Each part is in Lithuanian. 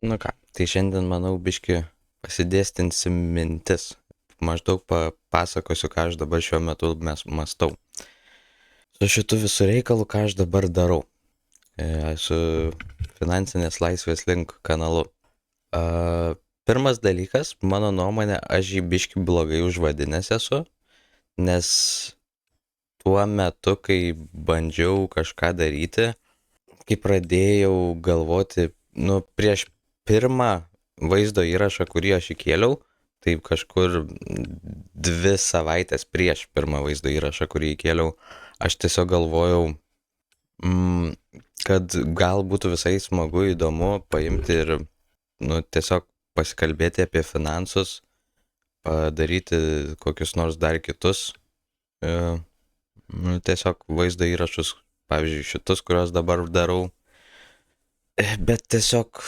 Nu ką, tai šiandien, manau, biški pasidėstinsim mintis. Maždaug papasakosiu, ką aš dabar šiuo metu mąstau. Su šitu visų reikalu, ką aš dabar darau. Su finansinės laisvės link kanalu. Pirmas dalykas, mano nuomonė, aš jį biški blogai užvadinęs esu, nes tuo metu, kai bandžiau kažką daryti, kai pradėjau galvoti, prieš pirmą vaizdo įrašą, kurį aš įkėliau, tai kažkur 2 savaitės prieš pirmą vaizdo įrašą, kurį įkėliau, aš tiesiog galvojau, kad gal būtų visai smagu, įdomu paimti ir, tiesiog pasikalbėti apie finansus, padaryti kokius nors dar kitus, tiesiog vaizdo įrašus, pavyzdžiui, šitus, kuriuos dabar darau. Bet tiesiog,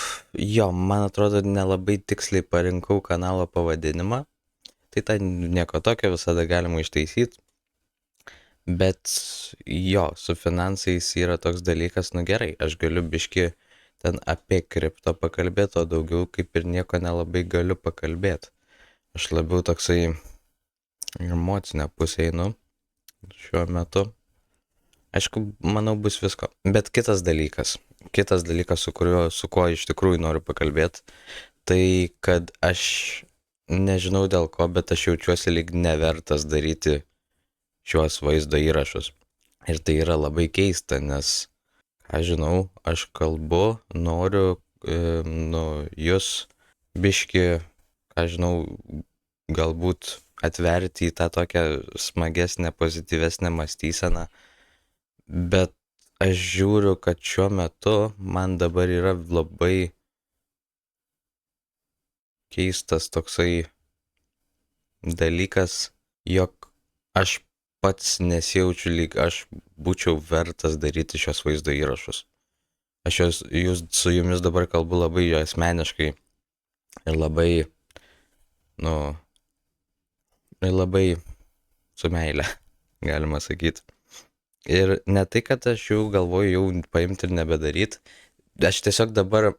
man atrodo, nelabai tiksliai parinkau kanalo pavadinimą. Tai ten nieko tokio, visada galima ištaisyti. Bet su finansais yra toks dalykas, gerai, aš galiu biški ten apie kripto pakalbėti, o daugiau kaip ir nieko nelabai galiu pakalbėti. Aš labiau toksai emocinę pusę einu šiuo metu. Aišku, manau, bus visko. Bet kitas dalykas, su kuo iš tikrųjų noriu pakalbėti, tai kad aš nežinau dėl ko, bet aš jaučiuosi lyg nevertas daryti šiuos vaizdo įrašus. Ir tai yra labai keista, nes, aš kalbu, noriu, jūs biški, galbūt atverti į tą tokią smagesnę, pozityvesnę mąstyseną. Bet aš žiūriu, kad šiuo metu man dabar yra labai keistas toksai dalykas, jog aš pats nesijaučiu lyg aš būčiau vertas daryti šios vaizdo įrašus. Aš su jumis dabar kalbu labai asmeniškai ir labai, labai su meile, galima sakyti. Ir ne tai, kad aš jau galvoju paimti ir nebedaryti, aš tiesiog dabar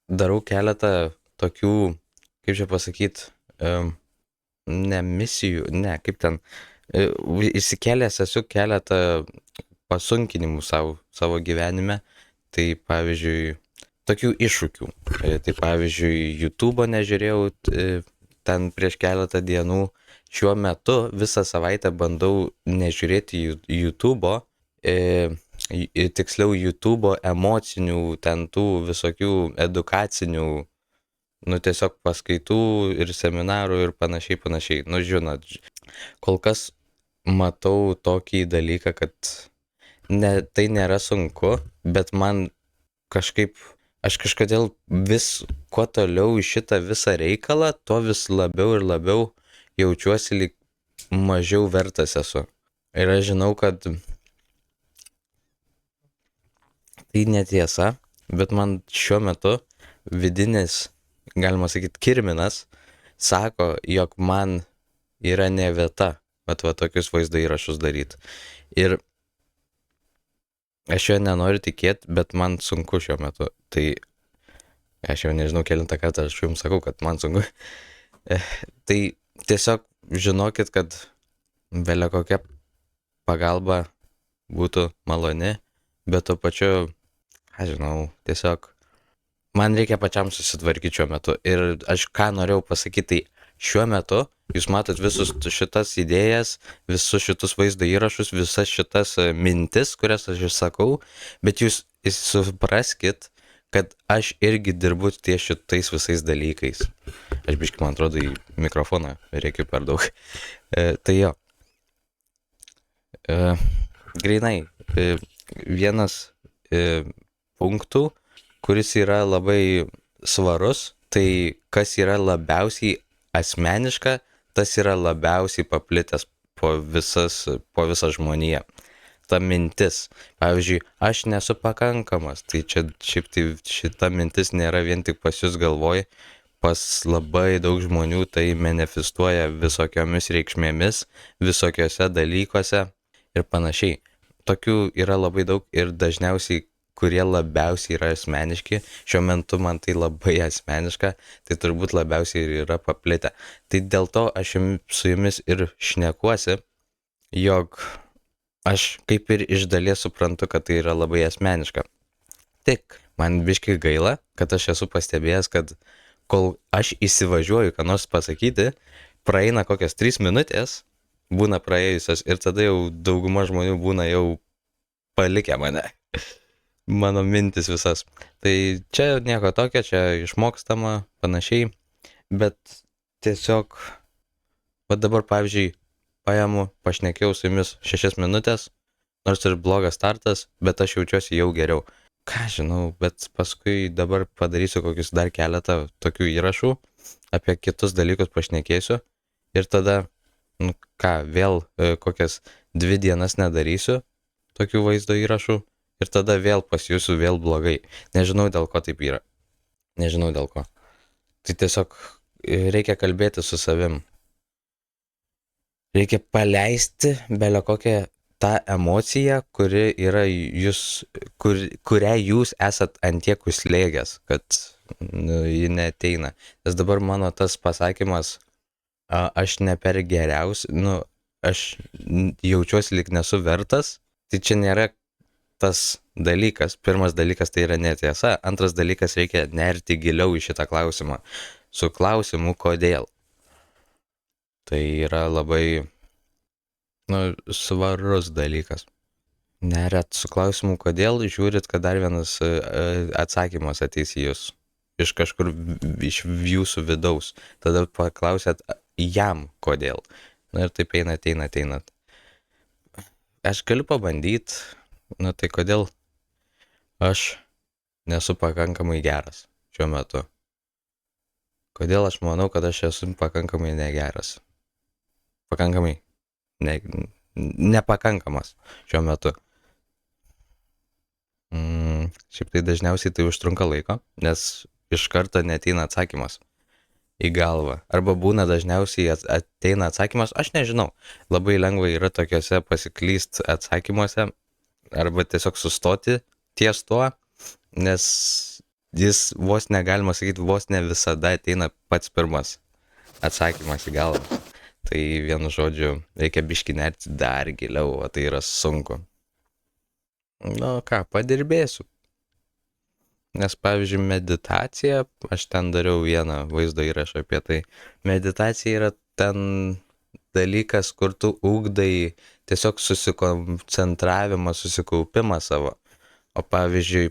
darau keletą tokių, kaip čia pasakyti, ne misijų, įsikėlęs esu keletą pasunkinimų savo gyvenime, tai pavyzdžiui, tokių iššūkių. Tai pavyzdžiui, YouTube'o nežiūrėjau ten prieš keletą dienų. Šiuo metu visą savaitę bandau nežiūrėti YouTube'o, tiksliau YouTube'o emocinių, ten tų visokių edukacinių, tiesiog paskaitų ir seminarų ir panašiai. Žinot, kol kas matau tokį dalyką, kad tai nėra sunku, bet man aš kažkodėl vis kuo toliau į šitą visą reikalą, to vis labiau ir labiau jaučiuosi lyg mažiau vertas esu. Ir aš žinau, kad tai netiesa, bet man šiuo metu vidinis, galima sakyti, kirminas sako, jog man yra ne vieta tokius vaizdo įrašus daryti. Ir aš jo nenoriu tikėti, bet man sunku šiuo metu. Tai aš jau nežinau kelintą kartą aš jums sakau, kad man sunku. Tai tiesiog žinokit, kad vėlia kokia pagalba būtų maloni, bet tuo pačiu, tiesiog man reikia pačiam susitvarkyti šiuo metu. Ir aš ką norėjau pasakyti, tai šiuo metu jūs matot visus šitas idėjas, visus šitus vaizdo įrašus, visas šitas mintis, kurias aš išsakau, bet jūs supraskit, kad aš irgi dirbu ties šitais visais dalykais. Aš biškai, man atrodo, į mikrofoną reikiu per daug. Tai grynai, vienas punktų, kuris yra labai svarus, tai kas yra labiausiai asmeniška, tas yra labiausiai paplitęs po visą žmoniją. Ta mintis. Pavyzdžiui, aš nesu pakankamas, tai šita mintis nėra vien tik pas jūs galvoj, pas labai daug žmonių tai manifestuoja visokiomis reikšmėmis, visokiose dalykuose ir panašiai. Tokių yra labai daug ir dažniausiai kurie labiausiai yra asmeniški. Šiuo metu man tai labai asmeniška, tai turbūt labiausiai ir yra paplitę. Tai dėl to aš su jumis ir šnekuosi, jog aš kaip ir iš dalies suprantu, kad tai yra labai asmeniška. Tik man biškai gaila, kad aš esu pastebėjęs, kad kol aš įsivažiuoju, ką nors pasakyti, praeina kokias 3 minutės, būna praėjusios ir tada jau dauguma žmonių būna jau palikę mane. Mano mintis visas. Tai čia nieko tokio, čia išmokstama panašiai, bet tiesiog, va dabar pavyzdžiui, paimu, pašnekėjau su jumis 6 minutės, nors ir blogas startas, bet aš jaučiuosi jau geriau. Ką žinau, bet paskui dabar padarysiu kokius dar keletą tokių įrašų, apie kitus dalykus pašnekėsiu ir tada, vėl kokias 2 dienas nedarysiu tokių vaizdo įrašų ir tada vėl pasijusiu vėl blogai. Nežinau, dėl ko taip yra. Nežinau dėl ko. Tai tiesiog reikia kalbėti su savim. Reikia paleisti belio kokią tą emociją, kuri yra kurią jūs esat antiek užslėgęs, kad ji neateina. Nes dabar mano tas pasakymas, aš ne per geriausiai, aš jaučiuosi lyg nesu vertas, tai čia nėra tas dalykas. Pirmas dalykas tai yra netiesa, antras dalykas reikia nerti giliau į šitą klausimą. Su klausimu, kodėl. Tai yra labai, svarus dalykas. Neriat su klausimu, kodėl, žiūrit, kad dar vienas atsakymas ateis į jūs. Iš kažkur, iš jūsų vidaus. Tada paklausėt jam, kodėl. Ir taip einat. Aš galiu pabandyti, tai kodėl aš nesu pakankamai geras šiuo metu. Kodėl aš manau, kad aš esu pakankamai negeras. Pakankamai nepakankamas šiuo metu. Šiaip tai dažniausiai tai užtrunka laiko, nes iš karto neateina atsakymas į galvą. Arba būna dažniausiai ateina atsakymas, aš nežinau. Labai lengva yra tokiuose pasiklyst atsakymuose, arba tiesiog sustoti ties tuo, nes jis vos negalima sakyti, vos ne visada ateina pats pirmas atsakymas į galvą. Tai vienu žodžiu, reikia biškį nerti dar giliau, o tai yra sunku. Padirbėsiu. Nes, pavyzdžiui, meditacija, aš ten dariau vieną vaizdo įrašą apie tai. Meditacija yra ten dalykas, kur tu ugdai tiesiog susikoncentravimą, susikaupimą savo. O pavyzdžiui,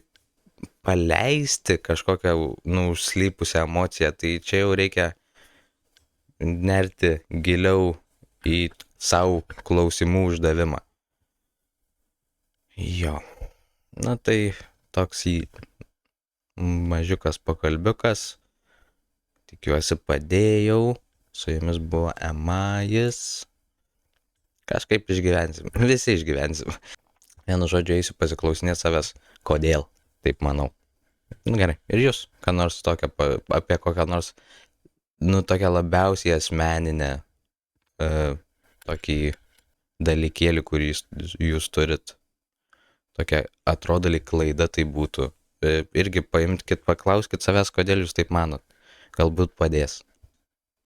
paleisti kažkokią, užslypusią emociją, tai čia jau reikia nerti giliau į savo klausimų uždavimą. Jo. Tai toks mažiukas pokalbiukas. Tikiuosi padėjau. Su jumis buvo Emajus. Kažkaip išgyvensim. Visi išgyvensim. Vienu žodžiu eisiu pasiklausinėti savęs. Kodėl? Taip manau. Gerai. Ir jūs, ką nors tokio, apie kokią nors, tokią labiausiai asmeninę tokį dalykėlį, kurį jūs turit. Tokia atrodo lyg klaida tai būtų. Irgi paimkit, paklauskit savęs, kodėl jūs taip manot. Galbūt padės.